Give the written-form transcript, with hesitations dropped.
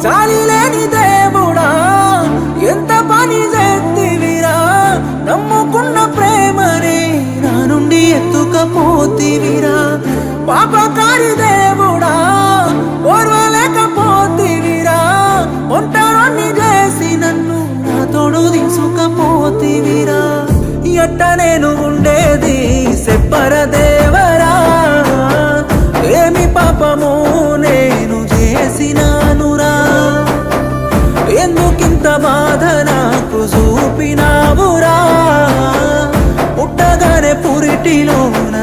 చాలి లేని దేవుడా ఎంత పని చేతివిరా నమ్ముకున్న ప్రేమనే నా నుండి ఎత్తుకపోతివిరా పాపకారి దేవుడా ఓర్వలేకపోతివిరా ఒంటరిని చేసి నన్ను నా తోడు తీసుకపోతివిరా ఎట్ట నేను ఉండేది చెప్పర దేవరా ఏమి పాపము నేను చేసినానురా ఎందుకింత బాధ నాకు చూపినావురా పుట్టగానే పురిటిలోన